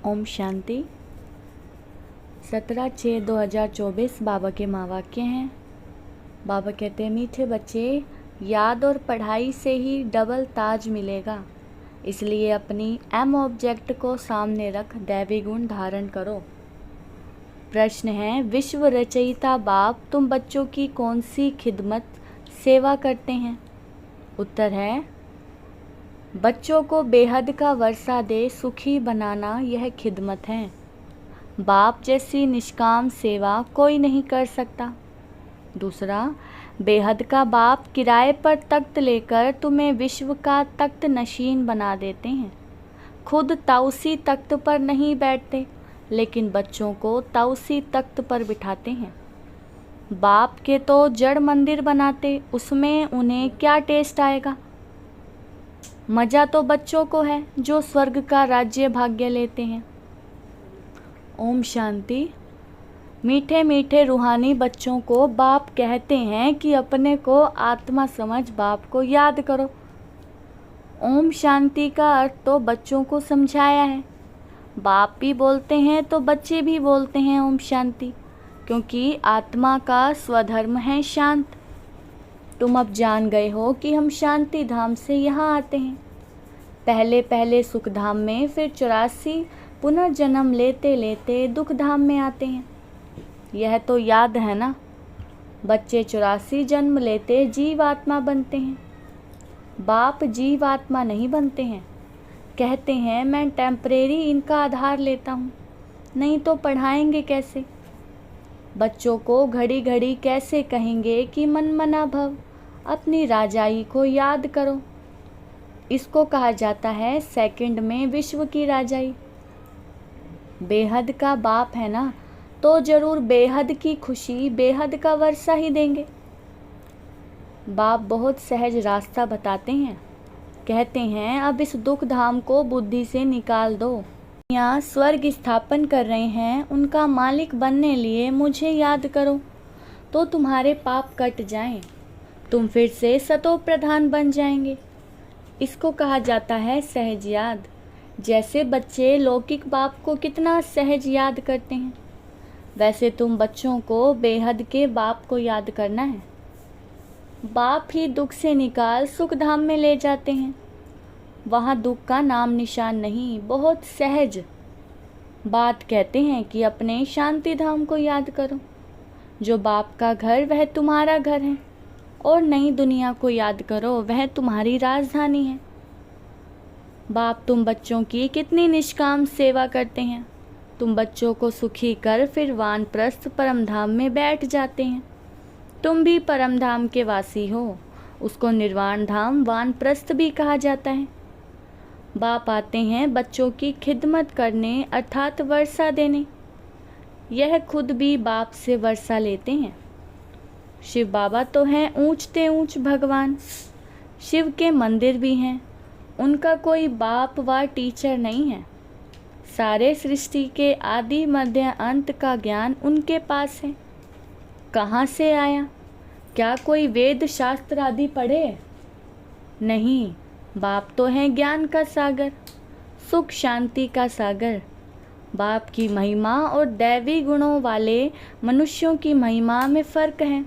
ओम शांति। 17/6/2024 बाबा के महावाक्य हैं। बाबा कहते हैं, मीठे बच्चे, याद और पढ़ाई से ही डबल ताज मिलेगा, इसलिए अपनी एम ऑब्जेक्ट को सामने रख दैवी गुण धारण करो। प्रश्न है, विश्व रचयिता बाप तुम बच्चों की कौन सी खिदमत सेवा करते हैं? उत्तर है, बच्चों को बेहद का वर्षा दे सुखी बनाना यह खिदमत है। बाप जैसी निष्काम सेवा कोई नहीं कर सकता। दूसरा, बेहद का बाप किराए पर तख्त लेकर तुम्हें विश्व का तख्त नशीन बना देते हैं। खुद ताउसी तख्त पर नहीं बैठते, लेकिन बच्चों को ताउसी तख्त पर बिठाते हैं। बाप के तो जड़ मंदिर बनाते, उसमें उन्हें क्या टेस्ट आएगा? मज़ा तो बच्चों को है जो स्वर्ग का राज्य भाग्य लेते हैं। ओम शांति। मीठे मीठे रूहानी बच्चों को बाप कहते हैं कि अपने को आत्मा समझ बाप को याद करो। ओम शांति का अर्थ तो बच्चों को समझाया है। बाप भी बोलते हैं तो बच्चे भी बोलते हैं ओम शांति, क्योंकि आत्मा का स्वधर्म है शांत। तुम अब जान गए हो कि हम शांति धाम से यहाँ आते हैं। पहले पहले सुख धाम में, फिर 84 पुनर्जन्म लेते लेते दुख धाम में आते हैं। यह तो याद है ना? बच्चे 84 जन्म लेते जीवात्मा बनते हैं। बाप जीवात्मा नहीं बनते हैं। कहते हैं मैं टेम्परेरी इनका आधार लेता हूँ, नहीं तो पढ़ाएंगे कैसे? बच्चों को घड़ी घड़ी कैसे कहेंगे कि मन मना भव, अपनी राजाई को याद करो। इसको कहा जाता है सेकंड में विश्व की राजाई। बेहद का बाप है ना, तो जरूर बेहद की खुशी, बेहद का वर्षा ही देंगे। बाप बहुत सहज रास्ता बताते हैं। कहते हैं अब इस दुख धाम को बुद्धि से निकाल दो। यहाँ स्वर्ग स्थापन कर रहे हैं, उनका मालिक बनने लिए मुझे याद करो, तो तुम्हारे पाप कट जाएं, तुम फिर से सतो प्रधान बन जाएंगे। इसको कहा जाता है सहज याद। जैसे बच्चे लौकिक बाप को कितना सहज याद करते हैं, वैसे तुम बच्चों को बेहद के बाप को याद करना है। बाप ही दुख से निकाल सुख धाम में ले जाते हैं। वहाँ दुख का नाम निशान नहीं, बहुत सहज बात कहते हैं कि अपने शांति धाम को याद करो। जो बाप का घर वह तुम्हारा घर है, और नई दुनिया को याद करो, वह तुम्हारी राजधानी है। बाप तुम बच्चों की कितनी निष्काम सेवा करते हैं। तुम बच्चों को सुखी कर फिर वानप्रस्थ परम धाम में बैठ जाते हैं। तुम भी परम धाम के वासी हो, उसको निर्वाण धाम वानप्रस्थ भी कहा जाता है। बाप आते हैं बच्चों की खिदमत करने, अर्थात वर्षा देने। यह खुद भी बाप से वर्षा लेते हैं। शिव बाबा तो हैं ऊंचते ऊंच भगवान। शिव के मंदिर भी हैं। उनका कोई बाप व टीचर नहीं है। सारे सृष्टि के आदि मध्य अंत का ज्ञान उनके पास है। कहाँ से आया? क्या कोई वेद शास्त्र आदि पढ़े? नहीं, बाप तो हैं ज्ञान का सागर, सुख शांति का सागर। बाप की महिमा और दैवी गुणों वाले मनुष्यों की महिमा में फर्क है।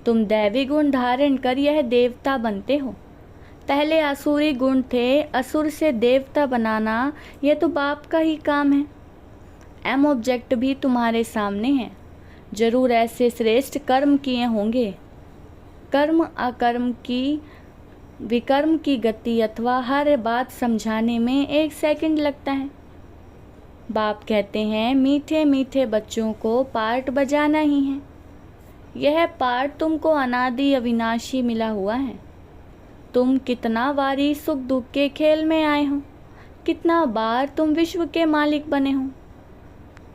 तुम दैवी गुण धारण कर यह देवता बनते हो। पहले असुरी गुण थे, असुर से देवता बनाना यह तो बाप का ही काम है। एम ऑब्जेक्ट भी तुम्हारे सामने है। जरूर ऐसे श्रेष्ठ कर्म किए होंगे। कर्म अकर्म की, विकर्म की गति अथवा हर बात समझाने में 1 सेकंड लगता है। बाप कहते हैं मीठे मीठे बच्चों को पार्ट बजाना ही है। यह पार्ट तुमको अनादि अविनाशी मिला हुआ है। तुम कितना बारी सुख दुख के खेल में आए हो, कितना बार तुम विश्व के मालिक बने हो।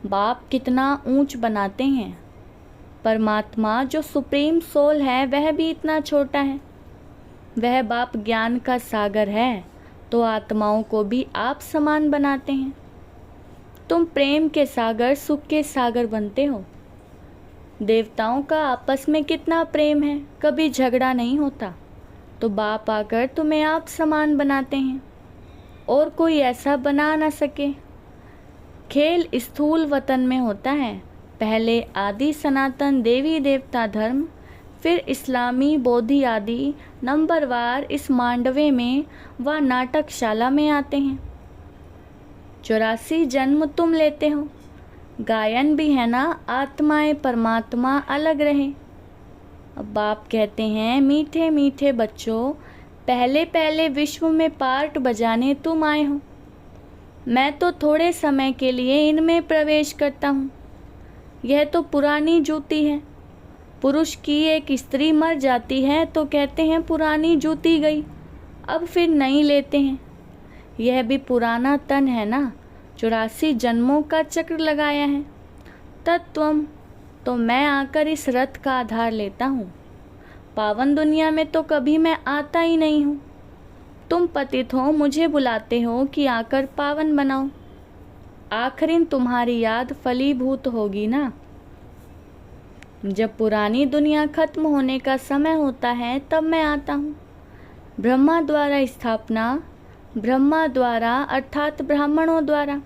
बाप कितना ऊंच बनाते हैं। परमात्मा जो सुप्रीम सोल है वह भी इतना छोटा है। वह बाप ज्ञान का सागर है, तो आत्माओं को भी आप समान बनाते हैं। तुम प्रेम के सागर, सुख के सागर बनते हो। देवताओं का आपस में कितना प्रेम है, कभी झगड़ा नहीं होता। तो बाप आकर तुम्हें आप समान बनाते हैं, और कोई ऐसा बना ना सके। खेल स्थूल वतन में होता है। पहले आदि सनातन देवी देवता धर्म, फिर इस्लामी बोधि आदि नंबरवार इस मांडवे में व नाटकशाला में आते हैं। 84 जन्म तुम लेते हो, गायन भी है ना, आत्माएं परमात्मा अलग रहे। अब बाप कहते हैं, मीठे मीठे बच्चों, पहले पहले विश्व में पार्ट बजाने तुम आए हो। मैं तो थोड़े समय के लिए इनमें प्रवेश करता हूँ। यह तो पुरानी जूती है। पुरुष की एक स्त्री मर जाती है तो कहते हैं पुरानी जूती गई, अब फिर नई लेते हैं। यह भी पुराना तन है ना, 84 जन्मों का चक्र लगाया है। तत्वम, तो मैं आकर इस रथ का आधार लेता हूँ। पावन दुनिया में तो कभी मैं आता ही नहीं हूँ। तुम पतित हो, मुझे बुलाते हो कि आकर पावन बनाओ। आखिर तुम्हारी याद फलीभूत होगी ना। जब पुरानी दुनिया खत्म होने का समय होता है तब मैं आता हूँ। ब्रह्मा द्वारा स्थापना, ब्रह्मा द्वारा अर्थात ब्राह्मणों द्वारा।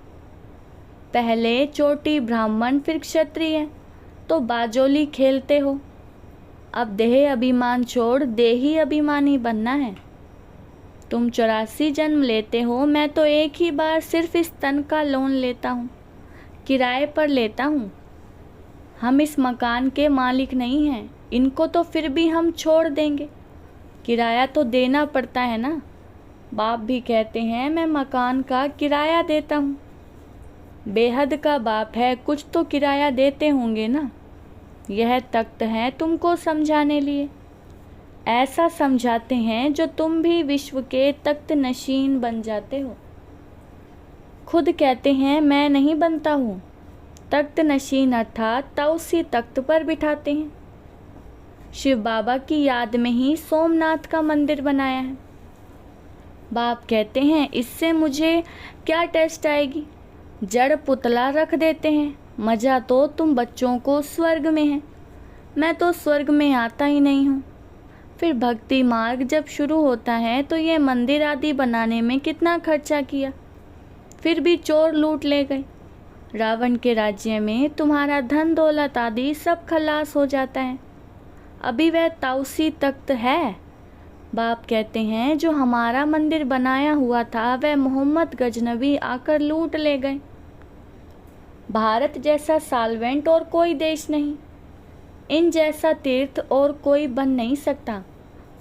पहले चोटी ब्राह्मण फिर क्षत्रिय, तो बाजोली खेलते हो। अब देह अभिमान छोड़ देही अभिमानी बनना है। तुम 84 जन्म लेते हो, मैं तो एक ही बार सिर्फ इस तन का लोन लेता हूँ, किराए पर लेता हूँ। हम इस मकान के मालिक नहीं हैं, इनको तो फिर भी हम छोड़ देंगे, किराया तो देना पड़ता है ना। बाप भी कहते हैं, मैं मकान का किराया देता हूँ। बेहद का बाप है, कुछ तो किराया देते होंगे ना। यह तख्त है तुमको समझाने लिए। ऐसा समझाते हैं जो तुम भी विश्व के तख्त नशीन बन जाते हो। खुद कहते हैं मैं नहीं बनता हूँ। तख्त नशीन अर्थात ताउसी तख्त पर बिठाते हैं। शिव बाबा की याद में ही सोमनाथ का मंदिर बनाया है। बाप कहते हैं इससे मुझे क्या टेस्ट आएगी, जड़ पुतला रख देते हैं। मज़ा तो तुम बच्चों को स्वर्ग में है, मैं तो स्वर्ग में आता ही नहीं हूँ। फिर भक्ति मार्ग जब शुरू होता है तो ये मंदिर आदि बनाने में कितना खर्चा किया, फिर भी चोर लूट ले गए। रावण के राज्य में तुम्हारा धन दौलत आदि सब खलास हो जाता है। अभी वह ताउसी तख्त है। बाप कहते हैं जो हमारा मंदिर बनाया हुआ था वह मोहम्मद गजनबी आकर लूट ले गए। भारत जैसा साल्वेंट और कोई देश नहीं, इन जैसा तीर्थ और कोई बन नहीं सकता।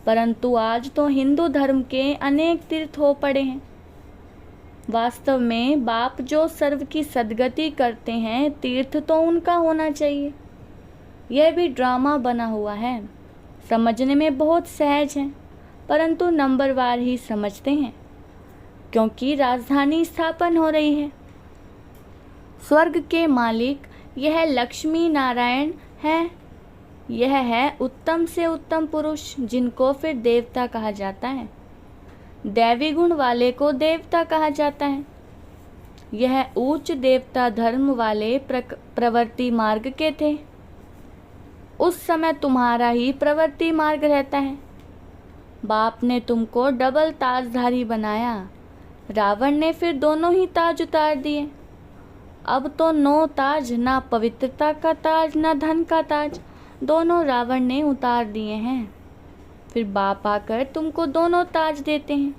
परंतु आज तो हिंदू धर्म के अनेक तीर्थ हो पड़े हैं। वास्तव में बाप जो सर्व की सद्गति करते हैं, तीर्थ तो उनका होना चाहिए। यह भी ड्रामा बना हुआ है, समझने में बहुत सहज है, परंतु नंबरवार ही समझते हैं, क्योंकि राजधानी स्थापन हो रही है। स्वर्ग के मालिक यह लक्ष्मी नारायण है। यह है उत्तम से उत्तम पुरुष, जिनको फिर देवता कहा जाता है। दैवी गुण वाले को देवता कहा जाता है। यह उच्च देवता धर्म वाले प्रवृत्ति मार्ग के थे। उस समय तुम्हारा ही प्रवृत्ति मार्ग रहता है। बाप ने तुमको डबल ताजधारी बनाया, रावण ने फिर दोनों ही ताज उतार दिए। अब तो 9 ताज, ना पवित्रता का ताज ना धन का ताज, दोनों रावण ने उतार दिए हैं। फिर बाप आकर तुमको दोनों ताज देते हैं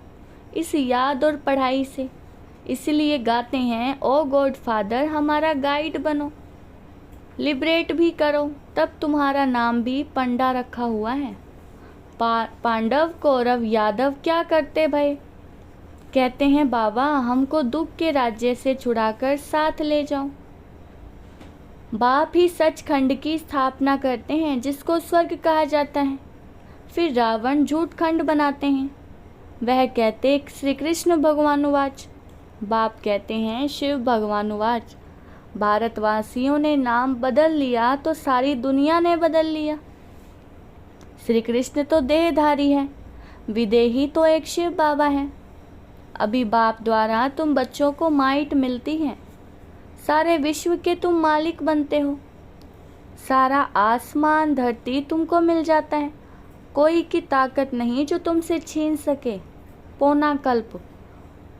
इस याद और पढ़ाई से। इसलिए गाते हैं, ओ गॉड फादर हमारा गाइड बनो, लिबरेट भी करो। तब तुम्हारा नाम भी पंडा रखा हुआ है। पांडव कौरव यादव क्या करते भाई? कहते हैं बाबा हमको दुख के राज्य से छुड़ाकर साथ ले जाओ। बाप ही सचखंड की स्थापना करते हैं, जिसको स्वर्ग कहा जाता है। फिर रावण झूठ खंड बनाते हैं। वह कहते श्री कृष्ण भगवानुवाच। बाप कहते हैं शिव भगवानुवाच। भारतवासियों ने नाम बदल लिया तो सारी दुनिया ने बदल लिया। श्री कृष्ण तो देहधारी है, विदेही तो एक शिव बाबा है। अभी बाप द्वारा तुम बच्चों को माइट मिलती है, सारे विश्व के तुम मालिक बनते हो। सारा आसमान धरती तुमको मिल जाता है, कोई की ताकत नहीं जो तुमसे छीन सके। पौना कल्प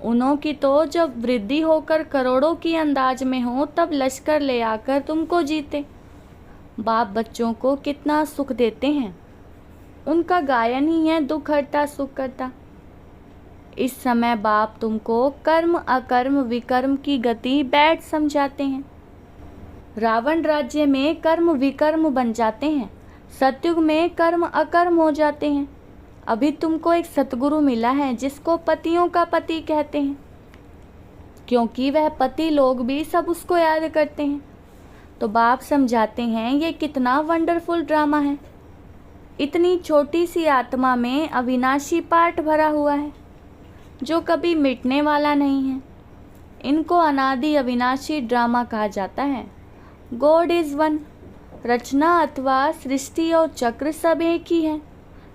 उन्हों की तो जब वृद्धि होकर करोड़ों की अंदाज में हो तब लश्कर ले आकर तुमको जीते। बाप बच्चों को कितना सुख देते हैं, उनका गायन ही है दुख हरता सुख करता। इस समय बाप तुमको कर्म अकर्म विकर्म की गति बैठ समझाते हैं। रावण राज्य में कर्म विकर्म बन जाते हैं, सतयुग में कर्म अकर्म हो जाते हैं। अभी तुमको एक सतगुरु मिला है जिसको पतियों का पति कहते हैं, क्योंकि वह पति लोग भी सब उसको याद करते हैं। तो बाप समझाते हैं ये कितना वंडरफुल ड्रामा है। इतनी छोटी सी आत्मा में अविनाशी पाठ भरा हुआ है जो कभी मिटने वाला नहीं है। इनको अनादि अविनाशी ड्रामा कहा जाता है। God is one. रचना अथवा सृष्टि और चक्र सब एक ही है।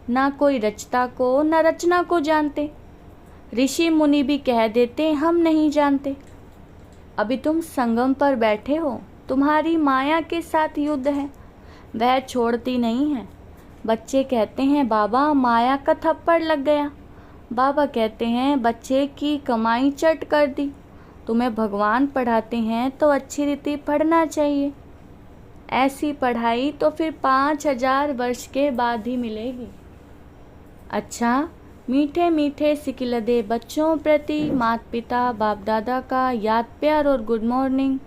ना कोई रचता को न रचना को जानते। ऋषि मुनि भी कह देते हम नहीं जानते। अभी तुम संगम पर बैठे हो, तुम्हारी माया के साथ युद्ध है, वह छोड़ती नहीं है। बच्चे कहते हैं बाबा माया का थप्पड़ लग गया। बाबा कहते हैं बच्चे की कमाई चट कर दी। तुम्हें भगवान पढ़ाते हैं तो अच्छी रीति पढ़ना चाहिए। ऐसी पढ़ाई तो फिर 5000 वर्ष के बाद ही मिलेगी। अच्छा, मीठे मीठे सिकिलदे बच्चों प्रति माता पिता बाप दादा का याद प्यार और गुड मॉर्निंग।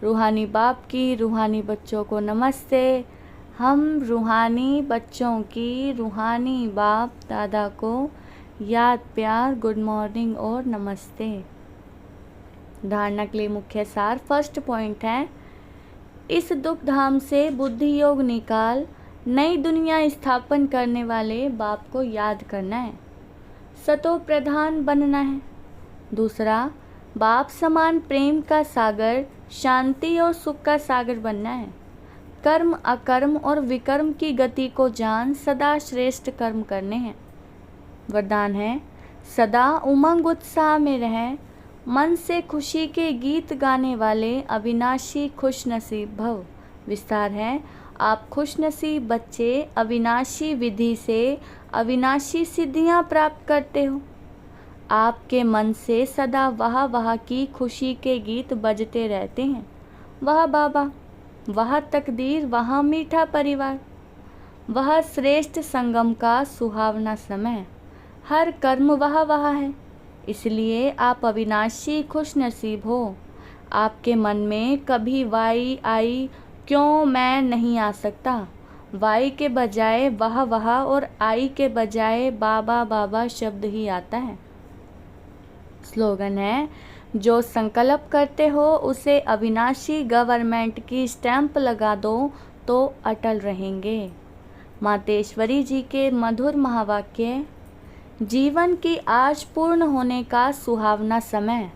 रूहानी बाप की रूहानी बच्चों को नमस्ते। हम रूहानी बच्चों की रूहानी बाप दादा को याद प्यार गुड मॉर्निंग और नमस्ते। धारणा के लिए मुख्य सार। फर्स्ट पॉइंट है, इस दुख धाम से बुद्धि योग निकाल नई दुनिया स्थापन करने वाले बाप को याद करना है, सतो प्रधान बनना है। दूसरा, बाप समान प्रेम का सागर, शांति और सुख का सागर बनना है। कर्म अकर्म और विकर्म की गति को जान सदा श्रेष्ठ कर्म करने हैं। वरदान है, सदा उमंग उत्साह में रहे, मन से खुशी के गीत गाने वाले अविनाशी खुश नसीब भव। विस्तार है, आप खुश नसीब बच्चे अविनाशी विधि से अविनाशी सिद्धियां प्राप्त करते हो। आपके मन से सदा वाह वाह की खुशी के गीत बजते रहते हैं। वाह बाबा, वह तकदीर, वह मीठा परिवार, वह श्रेष्ठ संगम का सुहावना समय। हर कर्म वह वह है, इसलिए आप अविनाशी खुश नसीब हो। आपके मन में कभी वाई आई क्यों मैं नहीं आ सकता, वाई के बजाय वह वह और आई के बजाय बाबा बाबा शब्द ही आता है। स्लोगन है, जो संकल्प करते हो उसे अविनाशी गवर्नमेंट की स्टैंप लगा दो तो अटल रहेंगे। मातेश्वरी जी के मधुर महावाक्य। जीवन की आश पूर्ण होने का सुहावना समय।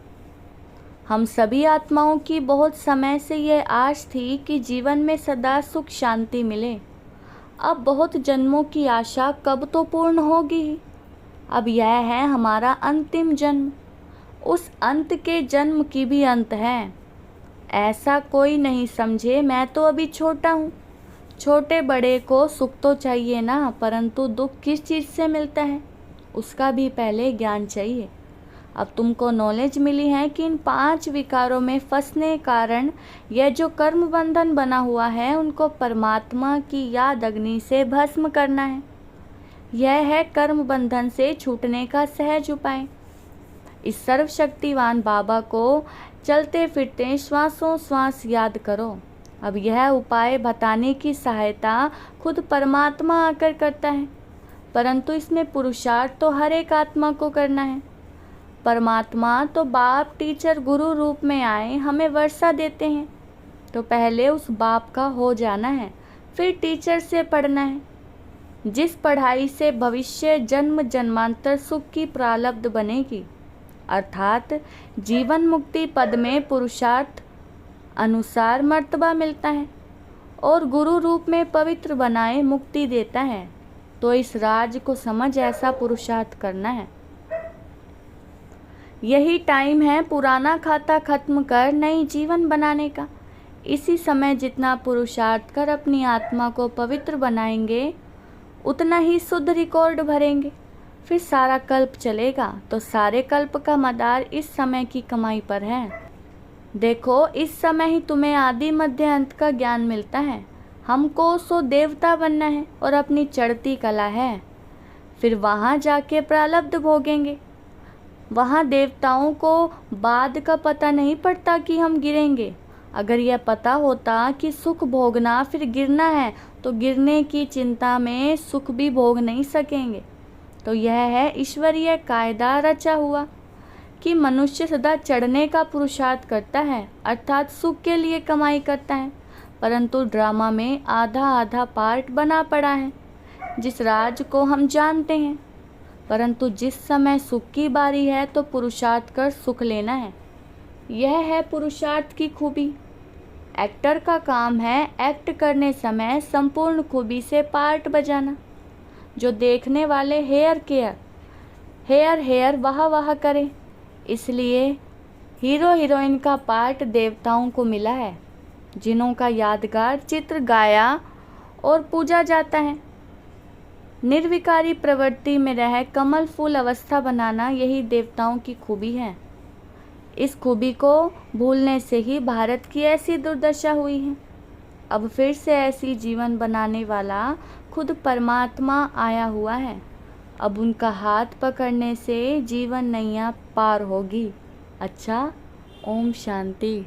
हम सभी आत्माओं की बहुत समय से यह आश थी कि जीवन में सदा सुख शांति मिले। अब बहुत जन्मों की आशा कब तो पूर्ण होगी। अब यह है हमारा अंतिम जन्म। उस अंत के जन्म की भी अंत है। ऐसा कोई नहीं समझे मैं तो अभी छोटा हूँ। छोटे बड़े को सुख तो चाहिए ना, परंतु दुख किस चीज़ से मिलता है उसका भी पहले ज्ञान चाहिए। अब तुमको नॉलेज मिली है कि इन 5 विकारों में फंसने कारण यह जो कर्म बंधन बना हुआ है उनको परमात्मा की याद अग्नि से भस्म करना है। यह है कर्म बंधन से छूटने का सहज उपाय। इस सर्वशक्तिवान बाबा को चलते फिरते श्वासों श्वास याद करो। अब यह उपाय बताने की सहायता खुद परमात्मा आकर करता है, परंतु इसमें पुरुषार्थ तो हर एक आत्मा को करना है। परमात्मा तो बाप टीचर गुरु रूप में आए हमें वर्षा देते हैं, तो पहले उस बाप का हो जाना है, फिर टीचर से पढ़ना है। जिस पढ़ाई से भविष्य जन्म जन्मांतर सुख की प्रारब्ध बनेगी, अर्थात जीवन मुक्ति पद में पुरुषार्थ अनुसार मर्तबा मिलता है और गुरु रूप में पवित्र बनाए मुक्ति देता है। तो इस राज को समझ ऐसा पुरुषार्थ करना है। यही टाइम है पुराना खाता खत्म कर नई जीवन बनाने का। इसी समय जितना पुरुषार्थ कर अपनी आत्मा को पवित्र बनाएंगे उतना ही शुद्ध रिकॉर्ड भरेंगे। फिर सारा कल्प चलेगा, तो सारे कल्प का मदार इस समय की कमाई पर है। देखो, इस समय ही तुम्हें आदि मध्य अंत का ज्ञान मिलता है। हमको सो देवता बनना है और अपनी चढ़ती कला है। फिर वहाँ जाके प्रारब्ध भोगेंगे। वहाँ देवताओं को बाद का पता नहीं पड़ता कि हम गिरेंगे। अगर यह पता होता कि सुख भोगना फिर गिरना है, तो गिरने की चिंता में सुख भी भोग नहीं सकेंगे। तो यह है ईश्वरीय कायदा रचा हुआ कि मनुष्य सदा चढ़ने का पुरुषार्थ करता है, अर्थात सुख के लिए कमाई करता है। परंतु ड्रामा में आधा आधा पार्ट बना पड़ा है, जिस राज को हम जानते हैं। परंतु जिस समय सुख की बारी है तो पुरुषार्थ कर सुख लेना है। यह है पुरुषार्थ की खूबी। एक्टर का काम है एक्ट करने समय संपूर्ण खूबी से पार्ट बजाना, जो देखने वाले हेयर केयर हेयर हेयर वाह वाह करे। इसलिए हीरो हीरोइन का पार्ट देवताओं को मिला है, जिन्हों का यादगार चित्र गाया और पूजा जाता है। निर्विकारी प्रवृत्ति में रह कमल फूल अवस्था बनाना, यही देवताओं की खूबी है। इस खूबी को भूलने से ही भारत की ऐसी दुर्दशा हुई है। अब फिर से ऐसी जीवन बनाने वाला खुद परमात्मा आया हुआ है। अब उनका हाथ पकड़ने से जीवन नैया पार होगी। अच्छा, ओम शांति।